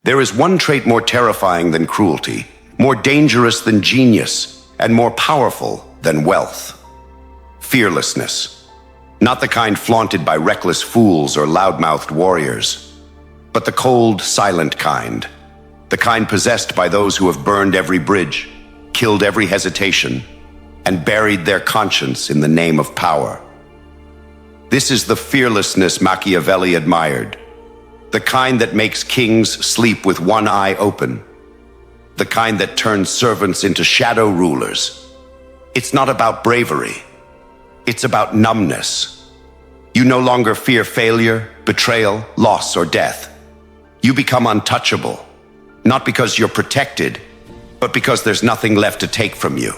There is one trait more terrifying than cruelty, more dangerous than genius, and more powerful than wealth. Fearlessness. Not the kind flaunted by reckless fools or loudmouthed warriors, but the cold, silent kind. The kind possessed by those who have burned every bridge, killed every hesitation, and buried their conscience in the name of power. This is the fearlessness Machiavelli admired. The kind that makes kings sleep with one eye open. The kind that turns servants into shadow rulers. It's not about bravery. It's about numbness. You no longer fear failure, betrayal, loss, or death. You become untouchable, not because you're protected, but because there's nothing left to take from you.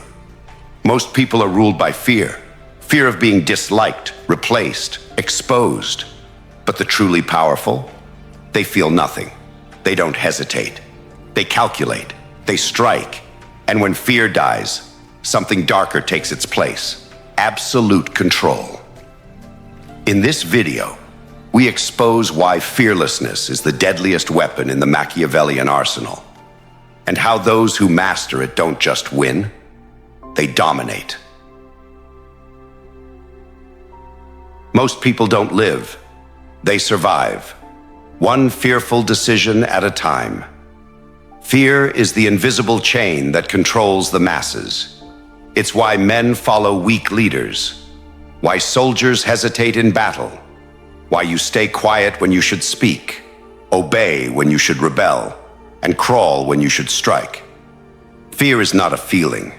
Most people are ruled by fear. Fear of being disliked, replaced, exposed. But the truly powerful? They feel nothing. They don't hesitate. They calculate. They strike. And when fear dies, something darker takes its place. Absolute control. In this video, we expose why fearlessness is the deadliest weapon in the Machiavellian arsenal, and how those who master it don't just win, they dominate. Most people don't live. They survive. One fearful decision at a time. Fear is the invisible chain that controls the masses. It's why men follow weak leaders, why soldiers hesitate in battle, why you stay quiet when you should speak, obey when you should rebel, and crawl when you should strike. Fear is not a feeling.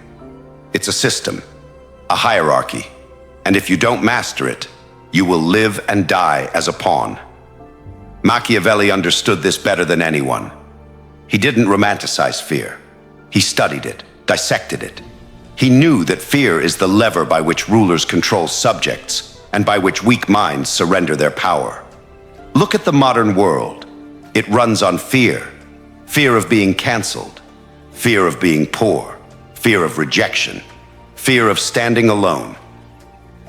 It's a system, a hierarchy, and if you don't master it, you will live and die as a pawn. Machiavelli understood this better than anyone. He didn't romanticize fear. He studied it, dissected it. He knew that fear is the lever by which rulers control subjects and by which weak minds surrender their power. Look at the modern world. It runs on fear. Fear of being canceled, fear of being poor, fear of rejection, fear of standing alone.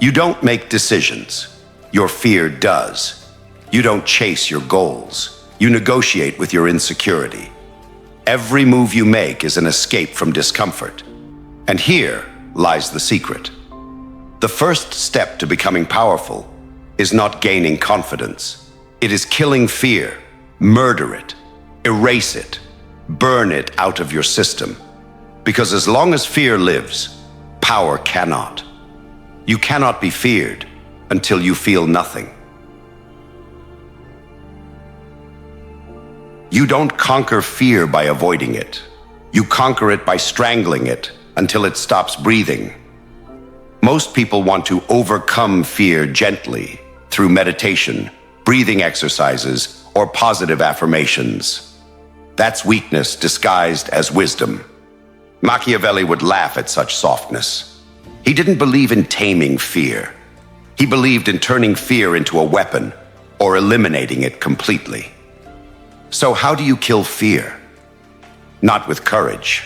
You don't make decisions. Your fear does. You don't chase your goals. You negotiate with your insecurity. Every move you make is an escape from discomfort. And here lies the secret. The first step to becoming powerful is not gaining confidence. It is killing fear, murder it, erase it, burn it out of your system. Because as long as fear lives, power cannot. You cannot be feared until you feel nothing. You don't conquer fear by avoiding it. You conquer it by strangling it until it stops breathing. Most people want to overcome fear gently through meditation, breathing exercises, or positive affirmations. That's weakness disguised as wisdom. Machiavelli would laugh at such softness. He didn't believe in taming fear. He believed in turning fear into a weapon or eliminating it completely. So how do you kill fear? Not with courage,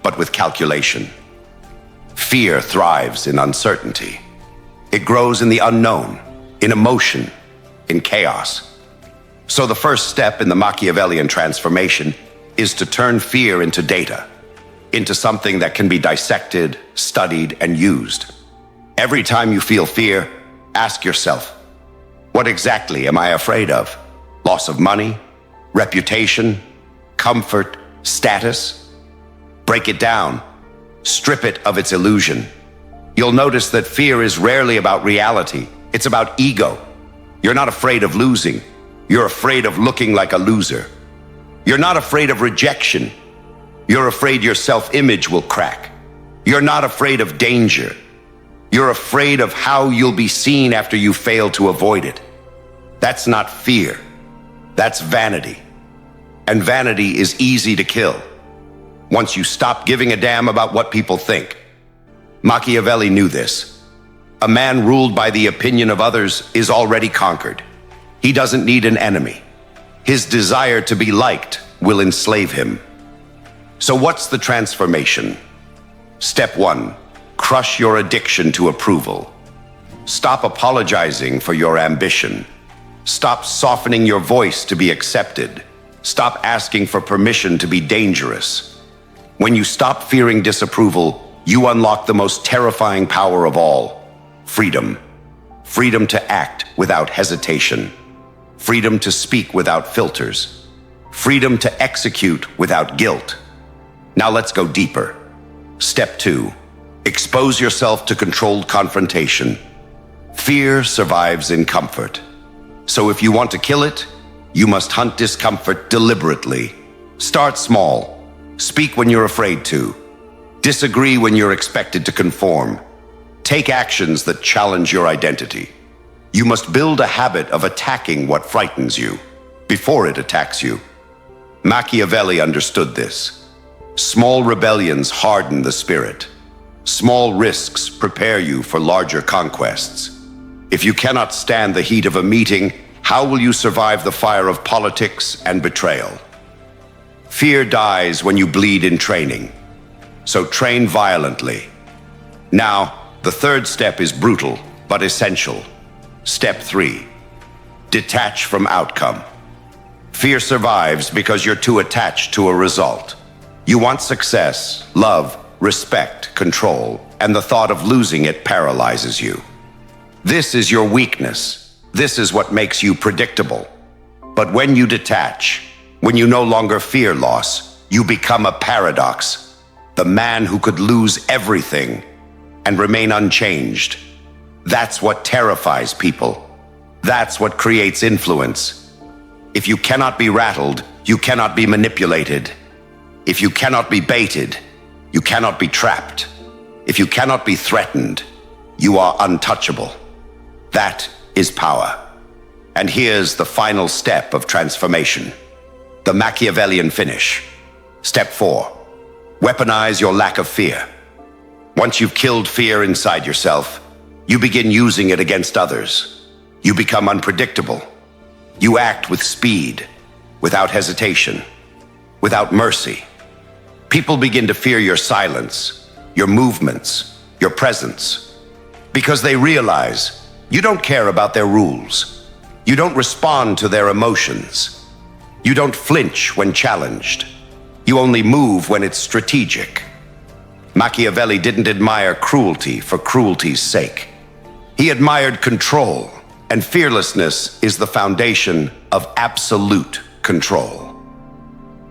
but with calculation. Fear thrives in uncertainty. It grows in the unknown, in emotion, in chaos. So the first step in the Machiavellian transformation is to turn fear into data, into something that can be dissected, studied, and used. Every time you feel fear, ask yourself, what exactly am I afraid of? Loss of money? Reputation? Comfort? Status? Break it down. Strip it of its illusion. You'll notice that fear is rarely about reality. It's about ego. You're not afraid of losing. You're afraid of looking like a loser. You're not afraid of rejection. You're afraid your self-image will crack. You're not afraid of danger. You're afraid of how you'll be seen after you fail to avoid it. That's not fear. That's vanity. And vanity is easy to kill once you stop giving a damn about what people think. Machiavelli knew this. A man ruled by the opinion of others is already conquered. He doesn't need an enemy. His desire to be liked will enslave him. So what's the transformation? Step 1, crush your addiction to approval. Stop apologizing for your ambition. Stop softening your voice to be accepted. Stop asking for permission to be dangerous. When you stop fearing disapproval, you unlock the most terrifying power of all: freedom. Freedom to act without hesitation. Freedom to speak without filters. Freedom to execute without guilt. Now let's go deeper. Step 2. Expose yourself to controlled confrontation. Fear survives in comfort. So if you want to kill it, you must hunt discomfort deliberately. Start small. Speak when you're afraid to. Disagree when you're expected to conform. Take actions that challenge your identity. You must build a habit of attacking what frightens you before it attacks you. Machiavelli understood this. Small rebellions harden the spirit. Small risks prepare you for larger conquests. If you cannot stand the heat of a meeting, how will you survive the fire of politics and betrayal? Fear dies when you bleed in training. So train violently. Now, the third step is brutal, but essential. Step 3. Detach from outcome. Fear survives because you're too attached to a result. You want success, love, respect, control, and the thought of losing it paralyzes you. This is your weakness. This is what makes you predictable. But when you detach, when you no longer fear loss, you become a paradox. The man who could lose everything and remain unchanged. That's what terrifies people. That's what creates influence. If you cannot be rattled, you cannot be manipulated. If you cannot be baited, you cannot be trapped. If you cannot be threatened, you are untouchable. That is power. And here's the final step of transformation. The Machiavellian finish. Step 4. Weaponize your lack of fear. Once you've killed fear inside yourself, you begin using it against others. You become unpredictable. You act with speed, without hesitation, without mercy. People begin to fear your silence, your movements, your presence, because they realize you don't care about their rules. You don't respond to their emotions. You don't flinch when challenged. You only move when it's strategic. Machiavelli didn't admire cruelty for cruelty's sake. He admired control, and fearlessness is the foundation of absolute control.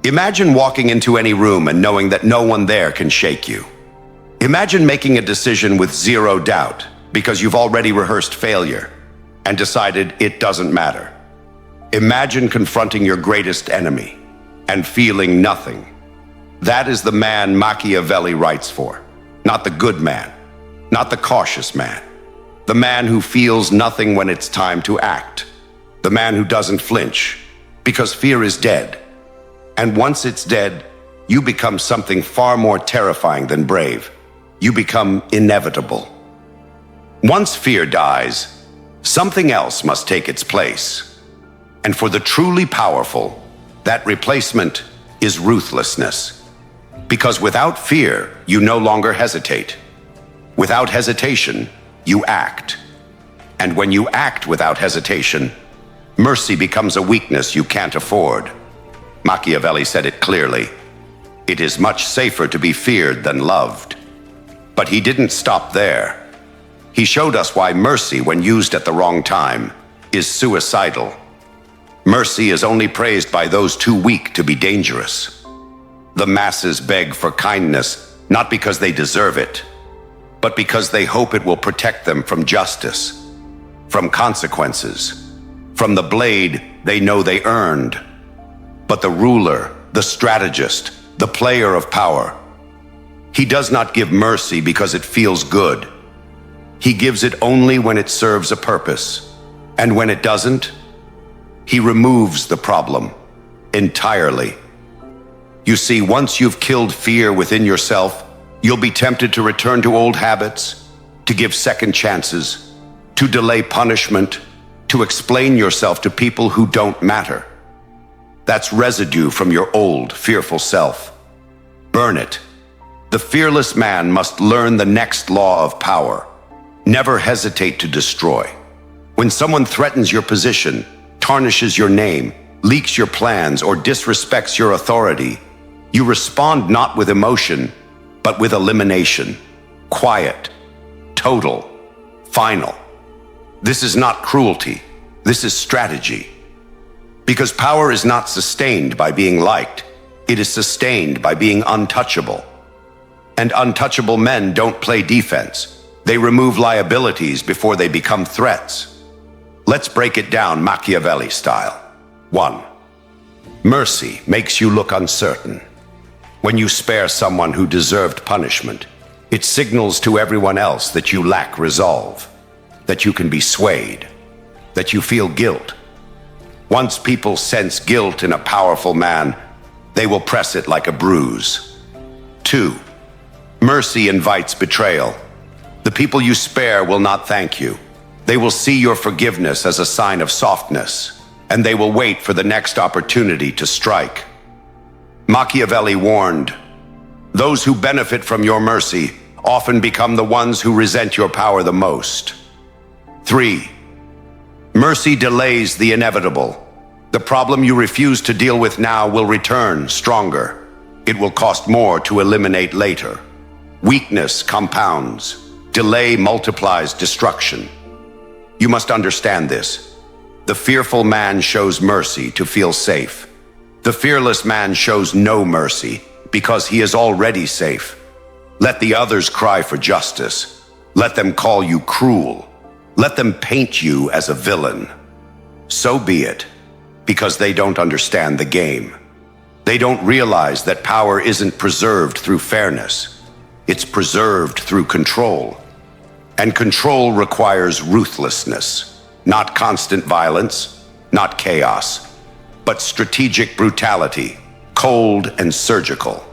Imagine walking into any room and knowing that no one there can shake you. Imagine making a decision with zero doubt because you've already rehearsed failure and decided it doesn't matter. Imagine confronting your greatest enemy and feeling nothing. That is the man Machiavelli writes for. Not the good man, not the cautious man. The man who feels nothing when it's time to act. The man who doesn't flinch, because fear is dead. And once it's dead, you become something far more terrifying than brave. You become inevitable. Once fear dies, something else must take its place. And for the truly powerful, that replacement is ruthlessness. Because without fear, you no longer hesitate. Without hesitation, you act. And when you act without hesitation, mercy becomes a weakness you can't afford. Machiavelli said it clearly. It is much safer to be feared than loved. But he didn't stop there. He showed us why mercy, when used at the wrong time, is suicidal. Mercy is only praised by those too weak to be dangerous. The masses beg for kindness, not because they deserve it, but because they hope it will protect them from justice, from consequences, from the blade they know they earned. But the ruler, the strategist, the player of power, he does not give mercy because it feels good. He gives it only when it serves a purpose. And when it doesn't, he removes the problem entirely. You see, once you've killed fear within yourself, you'll be tempted to return to old habits, to give second chances, to delay punishment, to explain yourself to people who don't matter. That's residue from your old, fearful self. Burn it. The fearless man must learn the next law of power. Never hesitate to destroy. When someone threatens your position, tarnishes your name, leaks your plans, or disrespects your authority, you respond not with emotion, but with elimination. Quiet, total, final. This is not cruelty. This is strategy. Because power is not sustained by being liked. It is sustained by being untouchable. And untouchable men don't play defense. They remove liabilities before they become threats. Let's break it down Machiavelli style. 1. Mercy makes you look uncertain. When you spare someone who deserved punishment, it signals to everyone else that you lack resolve, that you can be swayed, that you feel guilt. Once people sense guilt in a powerful man, they will press it like a bruise. 2. Mercy invites betrayal. The people you spare will not thank you. They will see your forgiveness as a sign of softness, and they will wait for the next opportunity to strike. Machiavelli warned, "Those who benefit from your mercy often become the ones who resent your power the most." 3. Mercy delays the inevitable. The problem you refuse to deal with now will return stronger. It will cost more to eliminate later. Weakness compounds. Delay multiplies destruction. You must understand this. The fearful man shows mercy to feel safe. The fearless man shows no mercy because he is already safe. Let the others cry for justice. Let them call you cruel. Let them paint you as a villain. So be it, because they don't understand the game. They don't realize that power isn't preserved through fairness. It's preserved through control. And control requires ruthlessness, not constant violence, not chaos, but strategic brutality, cold and surgical.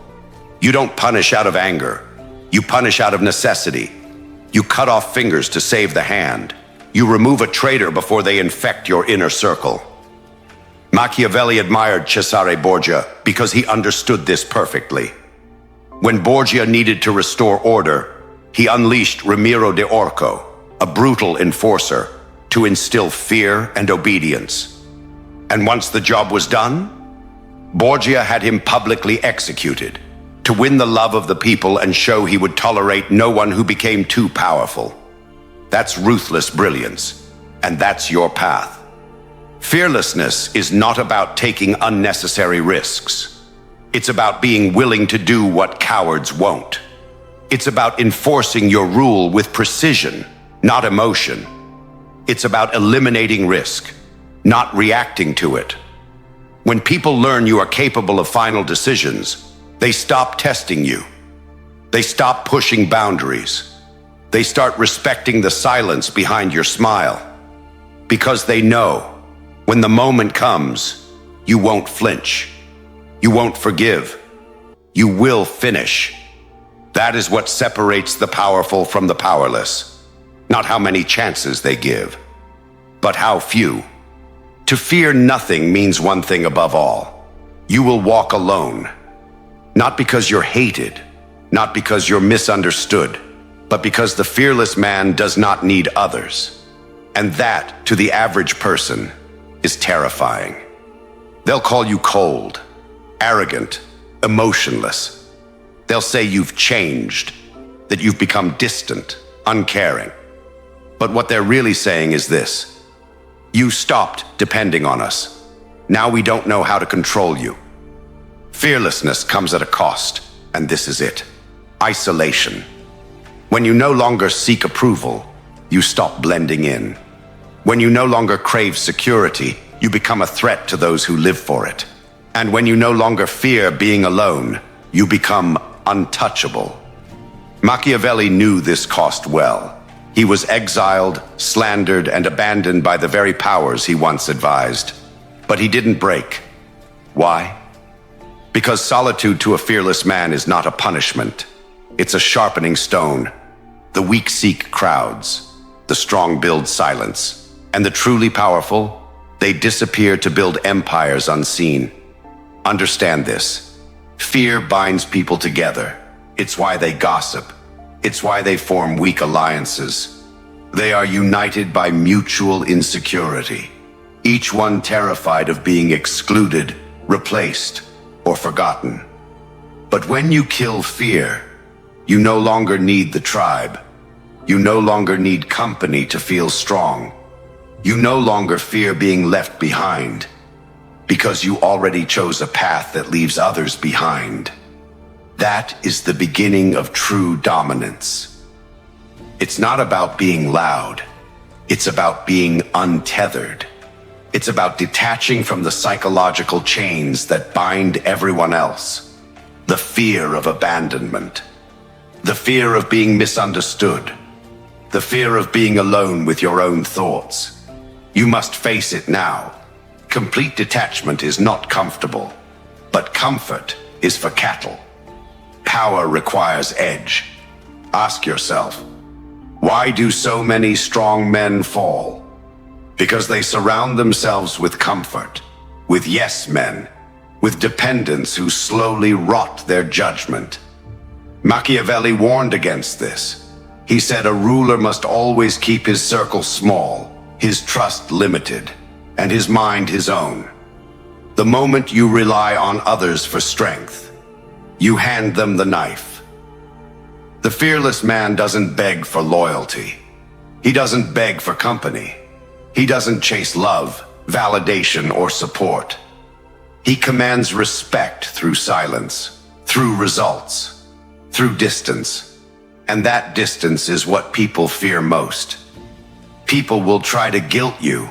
You don't punish out of anger. You punish out of necessity. You cut off fingers to save the hand. You remove a traitor before they infect your inner circle. Machiavelli admired Cesare Borgia because he understood this perfectly. When Borgia needed to restore order, he unleashed Ramiro de Orco, a brutal enforcer, to instill fear and obedience. And once the job was done, Borgia had him publicly executed to win the love of the people and show he would tolerate no one who became too powerful. That's ruthless brilliance, and that's your path. Fearlessness is not about taking unnecessary risks. It's about being willing to do what cowards won't. It's about enforcing your rule with precision, not emotion. It's about eliminating risk, not reacting to it. When people learn you are capable of final decisions, they stop testing you. They stop pushing boundaries. They start respecting the silence behind your smile. Because they know, when the moment comes, you won't flinch. You won't forgive. You will finish. That is what separates the powerful from the powerless. Not how many chances they give, but how few. To fear nothing means one thing above all. You will walk alone. Not because you're hated, not because you're misunderstood, but because the fearless man does not need others. And that, to the average person, is terrifying. They'll call you cold, arrogant, emotionless. They'll say you've changed, that you've become distant, uncaring. But what they're really saying is this: you stopped depending on us. Now we don't know how to control you. Fearlessness comes at a cost, and this is it: isolation. When you no longer seek approval, you stop blending in. When you no longer crave security, you become a threat to those who live for it. And when you no longer fear being alone, you become untouchable. Machiavelli knew this cost well. He was exiled, slandered, and abandoned by the very powers he once advised. But he didn't break. Why? Because solitude to a fearless man is not a punishment. It's a sharpening stone. The weak seek crowds. The strong build silence. And the truly powerful, they disappear to build empires unseen. Understand this. Fear binds people together. It's why they gossip. It's why they form weak alliances. They are united by mutual insecurity. each one terrified of being excluded, replaced, or forgotten. But when you kill fear, you no longer need the tribe. You no longer need company to feel strong. You no longer fear being left behind, because you already chose a path that leaves others behind. That is the beginning of true dominance. It's not about being loud. It's about being untethered. It's about detaching from the psychological chains that bind everyone else. The fear of abandonment. The fear of being misunderstood. The fear of being alone with your own thoughts. You must face it now. Complete detachment is not comfortable, but comfort is for cattle. Power requires edge. Ask yourself, why do so many strong men fall? Because they surround themselves with comfort, with yes men, with dependents who slowly rot their judgment. Machiavelli warned against this. He said a ruler must always keep his circle small, his trust limited, and his mind his own. The moment you rely on others for strength, you hand them the knife. The fearless man doesn't beg for loyalty. He doesn't beg for company. He doesn't chase love, validation, or support. He commands respect through silence, through results, through distance. And that distance is what people fear most. People will try to guilt you.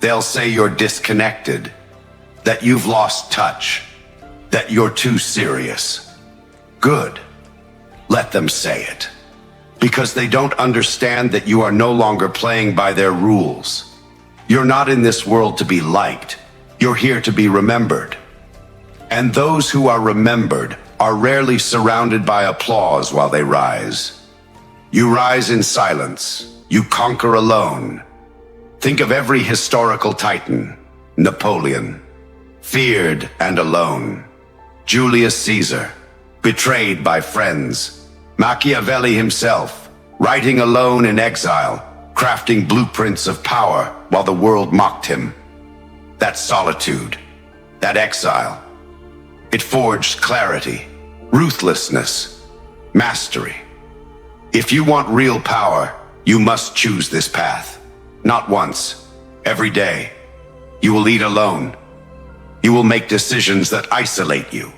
They'll say you're disconnected, that you've lost touch, that you're too serious. Good. Let them say it. Because they don't understand that you are no longer playing by their rules. You're not in this world to be liked. You're here to be remembered. And those who are remembered are rarely surrounded by applause while they rise. You rise in silence. You conquer alone. Think of every historical titan. Napoleon, feared and alone. Julius Caesar, betrayed by friends. Machiavelli himself, writing alone in exile, crafting blueprints of power while the world mocked him. That solitude, that exile, it forged clarity, ruthlessness, mastery. If you want real power, you must choose this path. Not once, every day. You will eat alone. You will make decisions that isolate you.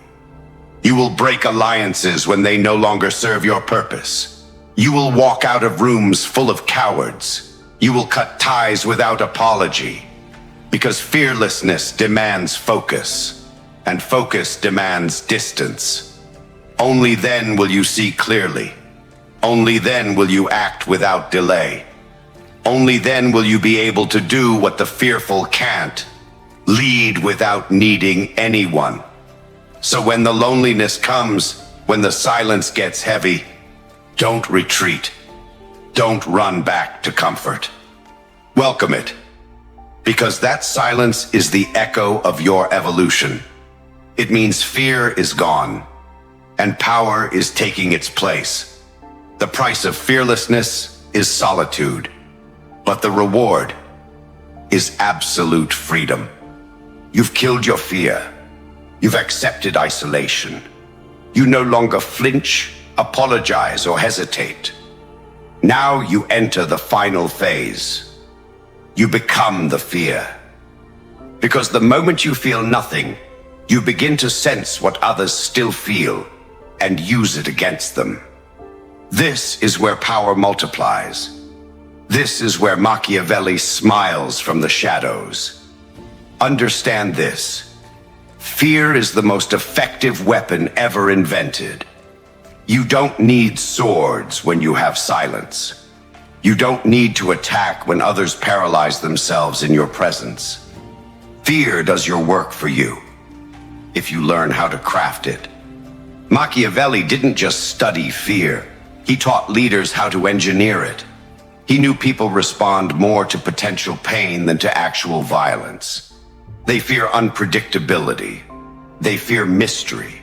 You will break alliances when they no longer serve your purpose. You will walk out of rooms full of cowards. You will cut ties without apology. Because fearlessness demands focus, and focus demands distance. Only then will you see clearly. Only then will you act without delay. Only then will you be able to do what the fearful can't. Lead without needing anyone. So when the loneliness comes, when the silence gets heavy, don't retreat. Don't run back to comfort. Welcome it. Because that silence is the echo of your evolution. It means fear is gone, and power is taking its place. The price of fearlessness is solitude, but the reward is absolute freedom. You've killed your fear. You've accepted isolation. You no longer flinch, apologize, or hesitate. Now you enter the final phase. You become the fear. Because the moment you feel nothing, you begin to sense what others still feel and use it against them. This is where power multiplies. This is where Machiavelli smiles from the shadows. Understand this. Fear is the most effective weapon ever invented. You don't need swords when you have silence. You don't need to attack when others paralyze themselves in your presence. Fear does your work for you, if you learn how to craft it. Machiavelli didn't just study fear. He taught leaders how to engineer it. He knew people respond more to potential pain than to actual violence. They fear unpredictability. They fear mystery.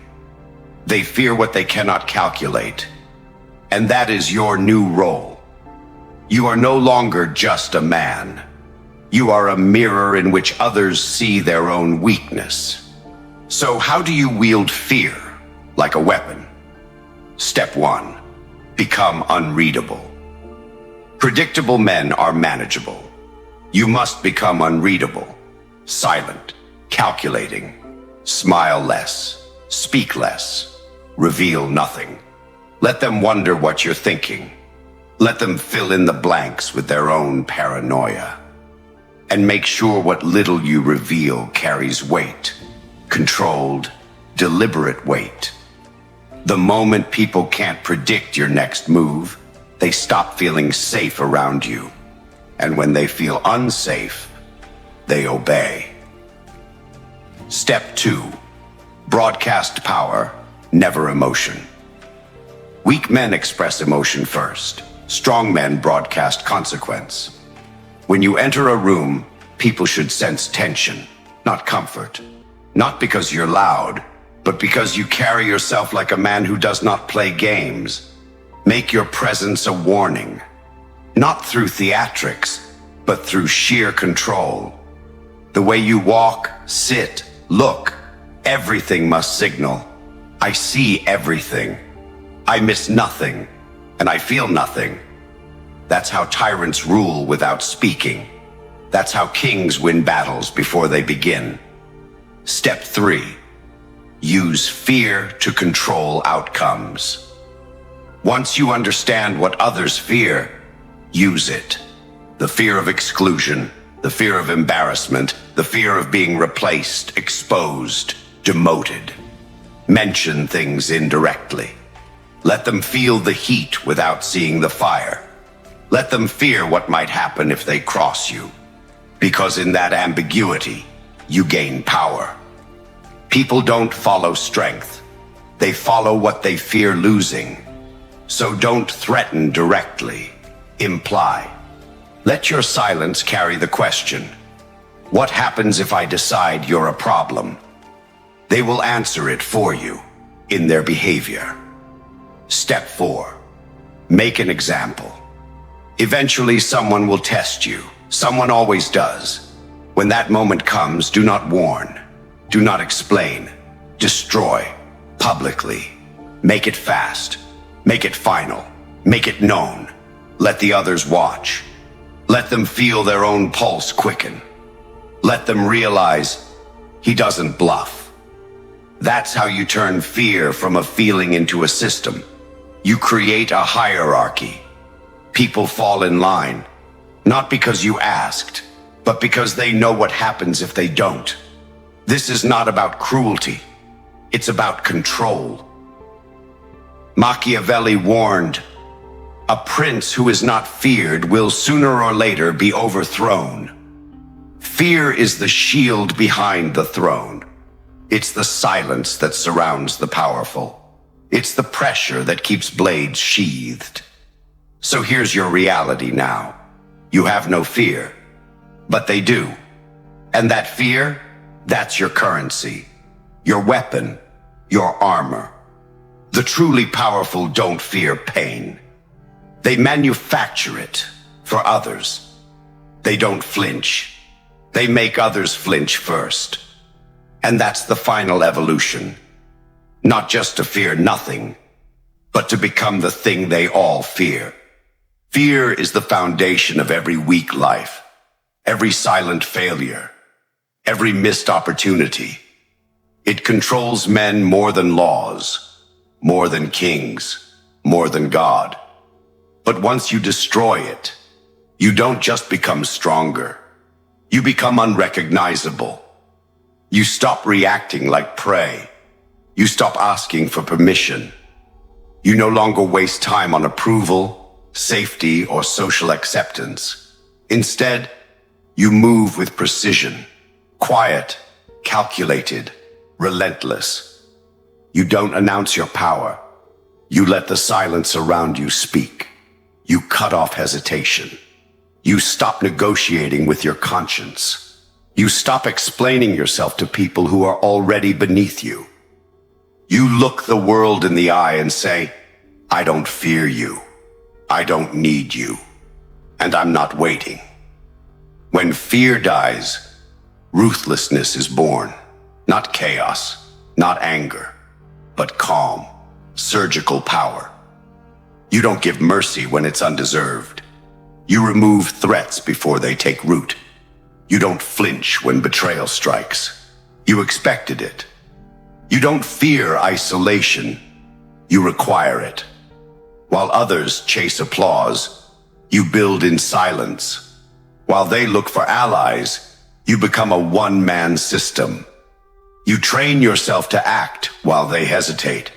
They fear what they cannot calculate. And that is your new role. You are no longer just a man. You are a mirror in which others see their own weakness. So how do you wield fear like a weapon? Step 1. Become unreadable. Predictable men are manageable. You must become unreadable, silent, calculating. Smile less, speak less, reveal nothing. Let them wonder what you're thinking. Let them fill in the blanks with their own paranoia. And make sure what little you reveal carries weight, controlled, deliberate weight. The moment people can't predict your next move, they stop feeling safe around you. And when they feel unsafe, they obey. Step 2. Broadcast power, never emotion. Weak men express emotion first. Strong men broadcast consequence. When you enter a room, people should sense tension, not comfort. Not because you're loud, but because you carry yourself like a man who does not play games. Make your presence a warning, not through theatrics, but through sheer control. The way you walk, sit, look, everything must signal. I see everything. I miss nothing, and I feel nothing. That's how tyrants rule without speaking. That's how kings win battles before they begin. Step 3. Use fear to control outcomes. Once you understand what others fear, use it. The fear of exclusion, the fear of embarrassment, the fear of being replaced, exposed, demoted. Mention things indirectly. Let them feel the heat without seeing the fire. Let them fear what might happen if they cross you. Because in that ambiguity, you gain power. People don't follow strength. They follow what they fear losing. So don't threaten directly. Imply. Let your silence carry the question. What happens if I decide you're a problem? They will answer it for you in their behavior. Step 4. Make an example. Eventually, someone will test you. Someone always does. When that moment comes, do not warn. Do not explain. Destroy. Publicly. Make it fast. Make it final. Make it known. Let the others watch. Let them feel their own pulse quicken. Let them realize he doesn't bluff. That's how you turn fear from a feeling into a system. You create a hierarchy. People fall in line, not because you asked, but because they know what happens if they don't. This is not about cruelty. It's about control. Machiavelli warned, "A prince who is not feared will sooner or later be overthrown." Fear is the shield behind the throne. It's the silence that surrounds the powerful. It's the pressure that keeps blades sheathed. So here's your reality now. You have no fear, but they do. And that fear, that's your currency, your weapon, your armor. The truly powerful don't fear pain. They manufacture it for others. They don't flinch. They make others flinch first. And that's the final evolution. Not just to fear nothing, but to become the thing they all fear. Fear is the foundation of every weak life, every silent failure, every missed opportunity. It controls men more than laws, more than kings, more than God. But once you destroy it, you don't just become stronger. You become unrecognizable. You stop reacting like prey. You stop asking for permission. You no longer waste time on approval, safety, or social acceptance. Instead, you move with precision, quiet, calculated, relentless. You don't announce your power. You let the silence around you speak. You cut off hesitation. You stop negotiating with your conscience. You stop explaining yourself to people who are already beneath you. You look the world in the eye and say, "I don't fear you. I don't need you. And I'm not waiting." When fear dies, ruthlessness is born. Not chaos, not anger, but calm, surgical power. You don't give mercy when it's undeserved. You remove threats before they take root. You don't flinch when betrayal strikes. You expected it. You don't fear isolation. You require it. While others chase applause, you build in silence. While they look for allies, you become a one-man system. You train yourself to act while they hesitate.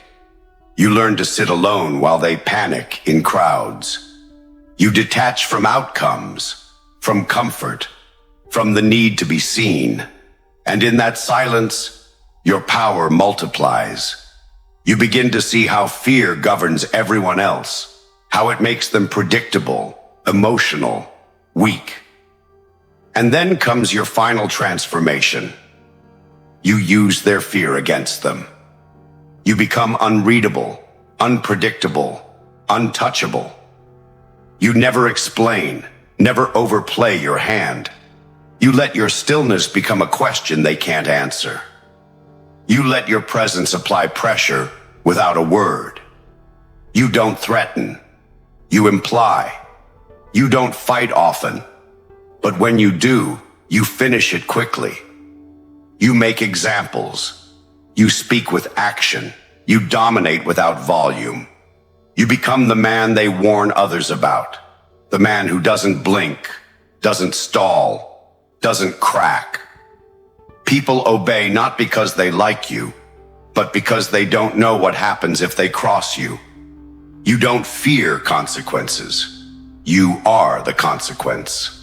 You learn to sit alone while they panic in crowds. You detach from outcomes, from comfort, from the need to be seen. And in that silence, your power multiplies. You begin to see how fear governs everyone else, how it makes them predictable, emotional, weak. And then comes your final transformation. You use their fear against them. You become unreadable, unpredictable, untouchable. You never explain, never overplay your hand. You let your stillness become a question they can't answer. You let your presence apply pressure without a word. You don't threaten. You imply. You don't fight often. But when you do, you finish it quickly. You make examples. You speak with action. You dominate without volume. You become the man they warn others about. The man who doesn't blink, doesn't stall, doesn't crack. People obey not because they like you, but because they don't know what happens if they cross you. You don't fear consequences. You are the consequence.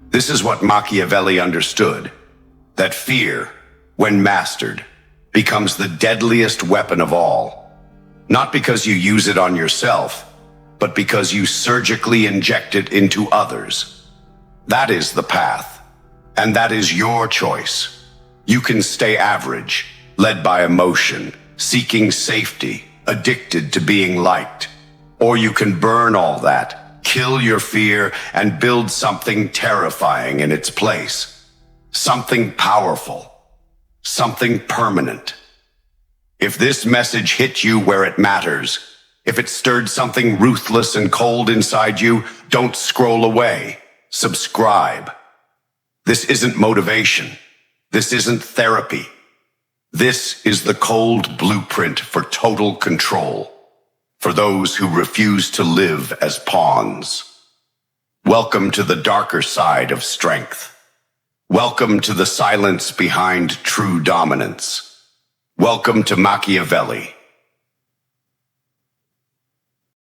This is what Machiavelli understood, that fear, when mastered, becomes the deadliest weapon of all. Not because you use it on yourself, but because you surgically inject it into others. That is the path, and that is your choice. You can stay average, led by emotion, seeking safety, addicted to being liked. Or you can burn all that, kill your fear, and build something terrifying in its place. Something powerful. Something permanent. If this message hit you where it matters, if it stirred something ruthless and cold inside you, don't scroll away. Subscribe. This isn't motivation. This isn't therapy. This is the cold blueprint for total control, for those who refuse to live as pawns. Welcome to the darker side of strength. Welcome to the silence behind true dominance. Welcome to Machiavelli.